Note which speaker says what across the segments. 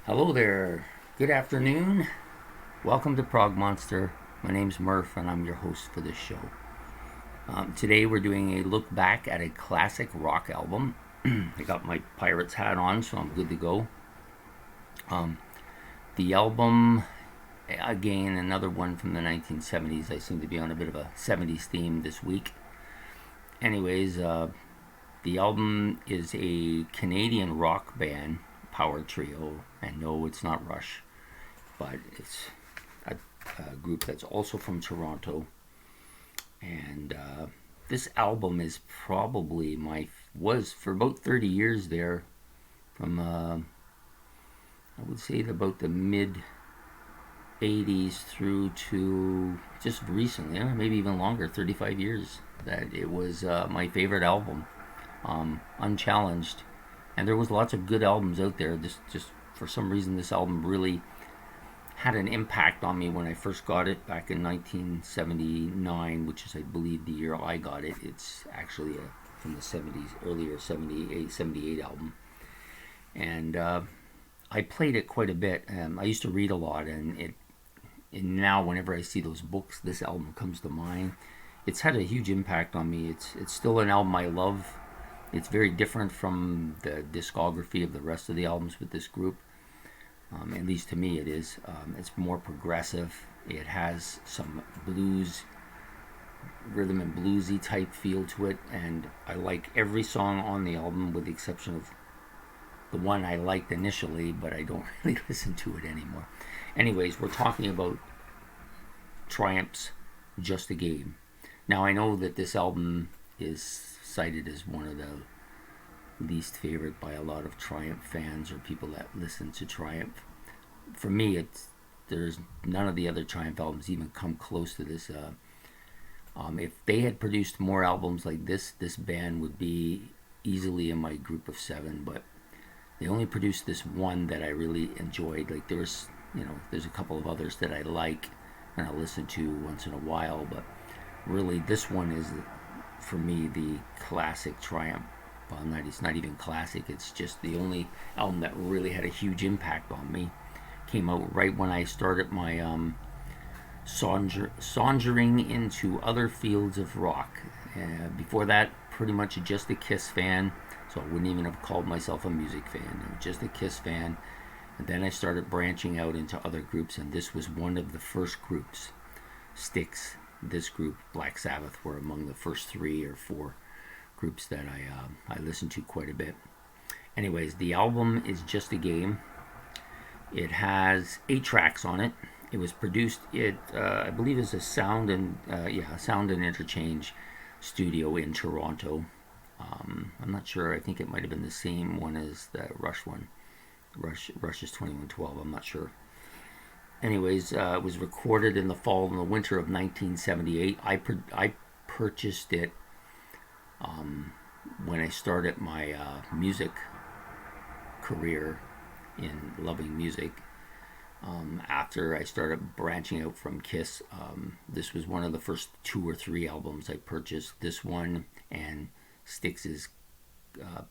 Speaker 1: Hello there. Good afternoon. Welcome to Prog Monster. My name's Murph, and I'm your host for this show. Today we're doing a look back at a classic rock album. I got my Pirates hat on, so I'm good to go. The album, again, another one from the 1970s. I seem to be on a bit of a 70s theme this week. Anyways, the album is a Canadian rock band power trio, and no, it's not Rush, but it's a group that's also from Toronto. And this album is probably was for about 30 years there, from I would say about the mid 80s through to just recently, maybe even longer, 35 years, that it was my favorite album, unchallenged. And there was lots of good albums out there. Just for some reason, this album really had an impact on me when I first got it back in 1979, which is, I believe, the year I got it. It's actually from the 70s, earlier 78 album. And I played it quite a bit. I used to read a lot, and now whenever I see those books, this album comes to mind. It's had a huge impact on me. It's still an album I love. It's very different from the discography of the rest of the albums with this group. At least to me it is. It's more progressive. It has some blues, rhythm and bluesy type feel to it. And I like every song on the album with the exception of the one I liked initially, but I don't really listen to it anymore. Anyways, we're talking about Triumph's Just a Game. Now I know that this album is cited as one of the least favorite by a lot of Triumph fans or people that listen to Triumph. For me, there's none of the other Triumph albums even come close to this. If they had produced more albums like this band would be easily in my group of 7. But they only produced this one that I really enjoyed. Like there's a couple of others that I like and I listen to once in a while, but really this one is, for me, the classic Triumph. Well, it's not even classic. It's just the only album that really had a huge impact on me. Came out right when I started my sauntering into other fields of rock. Before that, pretty much just a Kiss fan. So I wouldn't even have called myself a music fan. I was just a Kiss fan. And then I started branching out into other groups, and this was one of the first groups. Styx, this group, Black Sabbath, were among the first 3 or 4 groups that I listened to quite a bit. Anyways, the album is Just a Game. It has 8 tracks on it. It was produced I believe, is a sound and interchange studio in Toronto. I'm not sure. I think it might have been the same one as the Rush one. Rush's 2112. I'm not sure. Anyways, it was recorded in the fall and the winter of 1978. I purchased it when I started my music career in loving music. After I started branching out from Kiss, this was one of the first 2 or 3 albums I purchased. This one and Styx's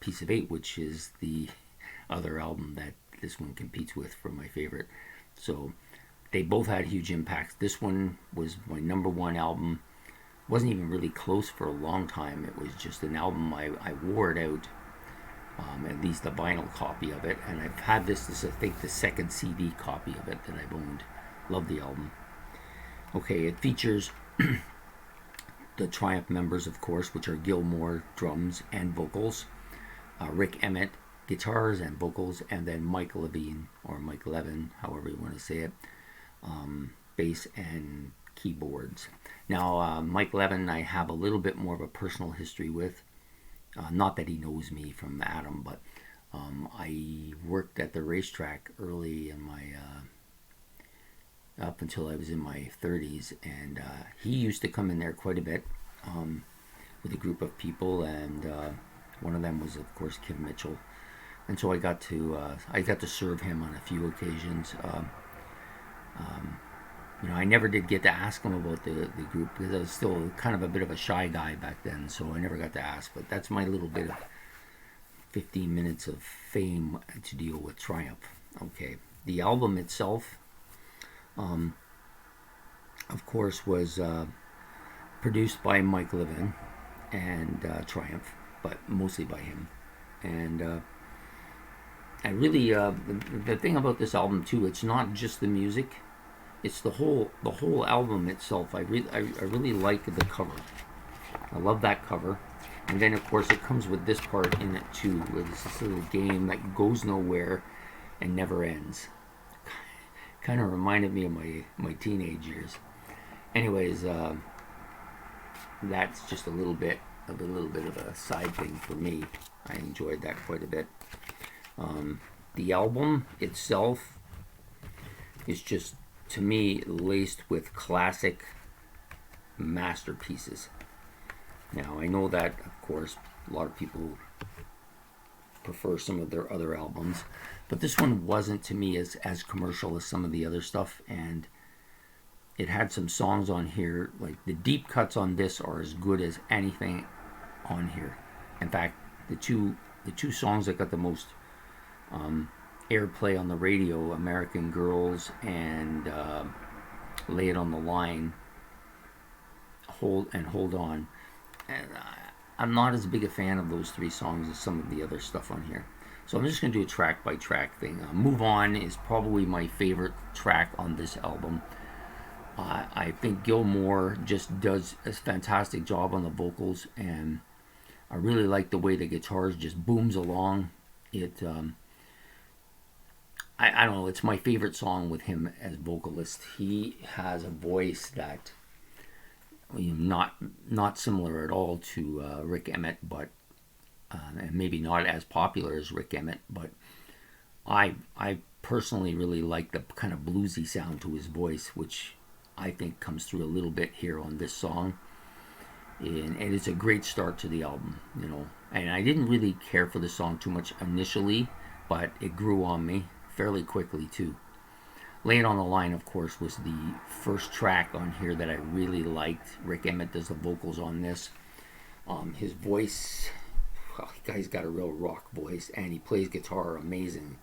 Speaker 1: Piece of 8, which is the other album that this one competes with for my favorite. So they both had huge impacts. This one was my number 1 album. Wasn't even really close for a long time. It was just an album I wore it out, at least a vinyl copy of it. And I've had this is, I think, the second CD copy of it that I've owned. Love the album. Okay, it features the Triumph members, of course, which are Gilmore, drums and vocals, Rick Emmett, guitars and vocals, and then Mike Levine, or Mike Levin, however you want to say it, bass and keyboards. Now, Mike Levin I have a little bit more of a personal history with. Not that he knows me from Adam, but I worked at the racetrack early in my, up until I was in my 30s, and he used to come in there quite a bit with a group of people, and one of them was, of course, Kim Mitchell. And so I got to serve him on a few occasions. I never did get to ask him about the group because I was still kind of a bit of a shy guy back then, so I never got to ask. But that's my little bit of 15 minutes of fame to deal with Triumph. Okay, the album itself, of course, was produced by Mike Levin and Triumph, but mostly by him. And I really, the thing about this album too, it's not just the music; it's the whole album itself. I really like the cover. I love that cover. And then, of course, it comes with this part in it too, where it's this little game that goes nowhere and never ends. Kind of reminded me of my teenage years. Anyways, that's just a little bit of a side thing for me. I enjoyed that quite a bit. The album itself is just, to me, laced with classic masterpieces. Now, I know that, of course, a lot of people prefer some of their other albums, but this one wasn't, to me, as commercial as some of the other stuff, and it had some songs on here, like the deep cuts on this are as good as anything on here. In fact, the two songs that got the most airplay on the radio, American Girls and Lay It on the Line, Hold On. And I'm not as big a fan of those three songs as some of the other stuff on here. So I'm just going to do a track by track thing. Move On is probably my favorite track on this album. I think Gilmour just does a fantastic job on the vocals, and I really like the way the guitars just booms along. I don't know, it's my favorite song with him as vocalist. He has a voice that, not similar at all to Rick Emmett, but and maybe not as popular as Rick Emmett, but I personally really like the kind of bluesy sound to his voice, which I think comes through a little bit here on this song. And it's a great start to the album, And I didn't really care for the song too much initially, but it grew on me fairly quickly too. Lay It on the Line, of course, was the first track on here that I really liked. Rick Emmett does the vocals on this. His voice, well, the guy's got a real rock voice, and he plays guitar amazing.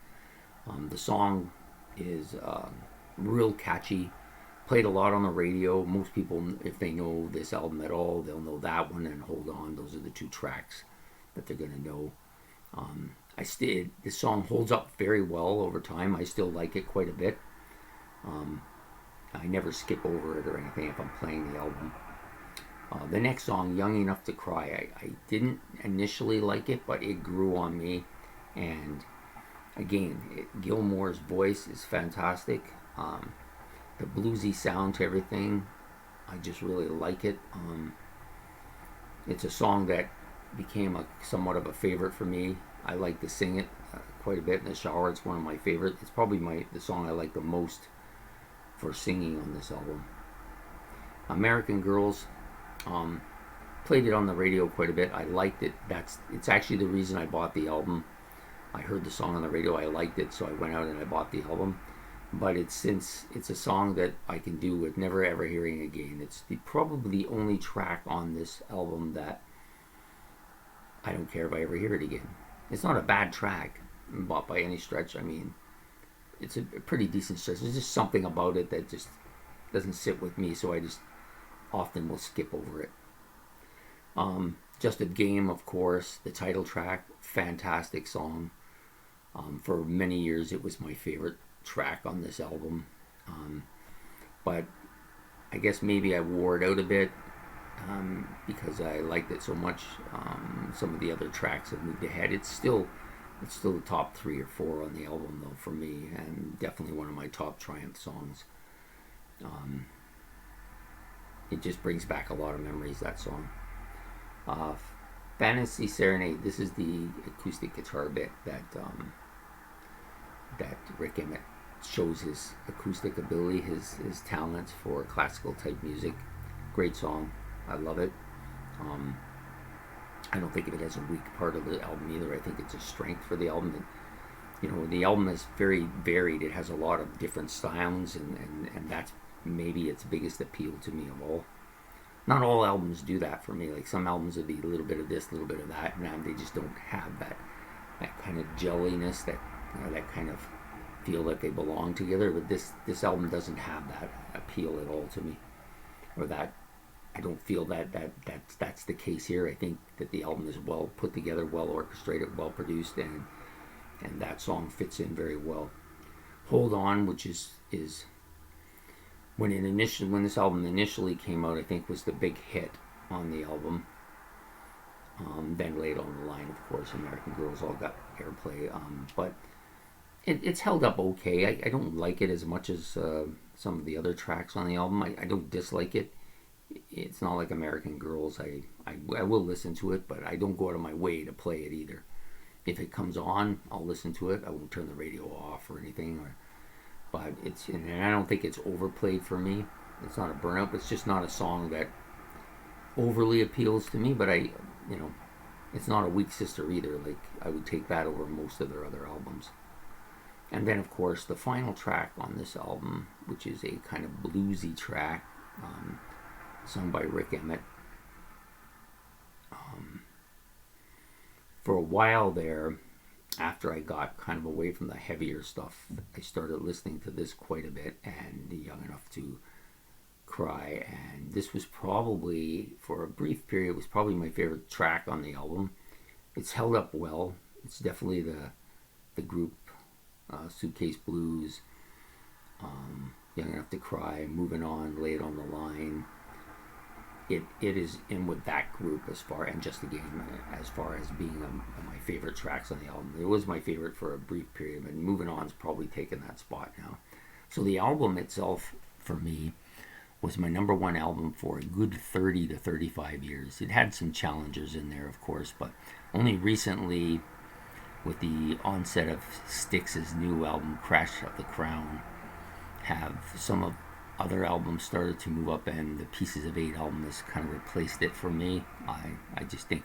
Speaker 1: The song is real catchy. Played a lot on the radio. Most people, if they know this album at all, they'll know that one and Hold On. Those are the two tracks that they're going to know. This song holds up very well over time. I still like it quite a bit. I never skip over it or anything if I'm playing the album. The next song, Young Enough to Cry, I didn't initially like it, but it grew on me. And again, Gilmour's voice is fantastic. The bluesy sound to everything, I just really like it. It's a song that became somewhat of a favorite for me. I like to sing it quite a bit in the shower. It's one of my favorite. It's probably the song I like the most for singing on this album. American Girls, played it on the radio quite a bit. I liked it. It's actually the reason I bought the album. I heard the song on the radio, I liked it, so I went out and I bought the album. But it's a song that I can do with never ever hearing again. It's probably the only track on this album that I don't care if I ever hear it again. It's not a bad track, but by any stretch. I mean, it's a pretty decent stretch. There's just something about it that just doesn't sit with me, so I just often will skip over it. Just a Game, of course, the title track, fantastic song. For many years, it was my favorite track on this album, but I guess maybe I wore it out a bit because I liked it so much. Some of the other tracks have moved ahead. It's still the top 3 or 4 on the album though for me, and definitely one of my top Triumph songs. It just brings back a lot of memories, that song. Fantasy Serenade, this is the acoustic guitar bit that Rick Emmett shows his acoustic ability, his talents for classical type music. Great song. I love it. I don't think of it as a weak part of the album either. I think it's a strength for the album. The album is very varied. It has a lot of different sounds, and that's maybe its biggest appeal to me of all. Not all albums do that for me. Like some albums would be a little bit of this, a little bit of that, and they just don't have that kind of jelliness, that kind of feel that they belong together. But this album doesn't have that appeal at all to me, or that I don't feel that's the case here. I think that the album is well put together, well orchestrated, well produced, and that song fits in very well. Hold On, which is when this album initially came out, I think was the big hit on the album. Then later on the line, of course, American Girls all got airplay, but it's held up okay. I don't like it as much as some of the other tracks on the album. I don't dislike it. It's not like American Girls. I will listen to it, but I don't go out of my way to play it either. If it comes on, I'll listen to it. I won't turn the radio off or anything. But and I don't think it's overplayed for me. It's not a burnout. It's just not a song that overly appeals to me. But it's not a weak sister either. Like, I would take that over most of their other albums. And then, of course, the final track on this album, which is a kind of bluesy track, sung by Rick Emmett. For a while there, after I got kind of away from the heavier stuff, I started listening to this quite a bit, and Young Enough to Cry, and this was probably, for a brief period, was probably my favorite track on the album. It's held up well. It's definitely the group, Suitcase Blues, Young Enough to Cry, Moving On, Lay It on the Line. It is in with that group as far as being my favorite tracks on the album. It was my favorite for a brief period, but Moving On's probably taken that spot now. So the album itself, for me, was my number one album for a good 30 to 35 years. It had some challengers in there, of course, but only recently, with the onset of Styx's new album, Crash of the Crown, have some of other albums started to move up, and the Pieces of Eight album has kind of replaced it for me. I just think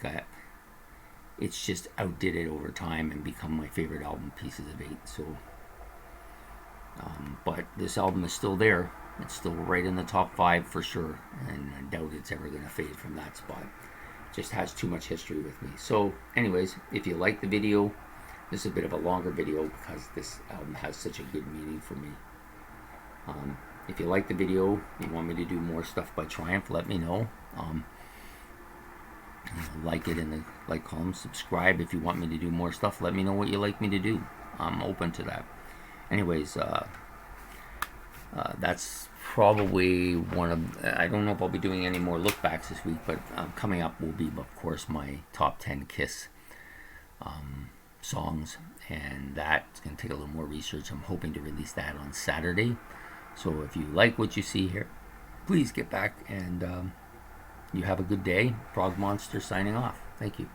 Speaker 1: it's just outdid it over time and become my favorite album, Pieces of Eight. So, but this album is still there. It's still right in the top 5 for sure, and I doubt it's ever going to fade from that spot. It just has too much history with me. So, anyways, if you like the video, this is a bit of a longer video because this album has such a good meaning for me. If you like the video, you want me to do more stuff by Triumph, let me know. Like it in the like column. Subscribe if you want me to do more stuff. Let me know what you like me to do. I'm open to that. Anyways, that's probably one of... I don't know if I'll be doing any more look backs this week, but coming up will be, of course, my top 10 Kiss songs, and that's going to take a little more research. I'm hoping to release that on Saturday. So if you like what you see here, please get back, and you have a good day. Prog Monster signing off. Thank you.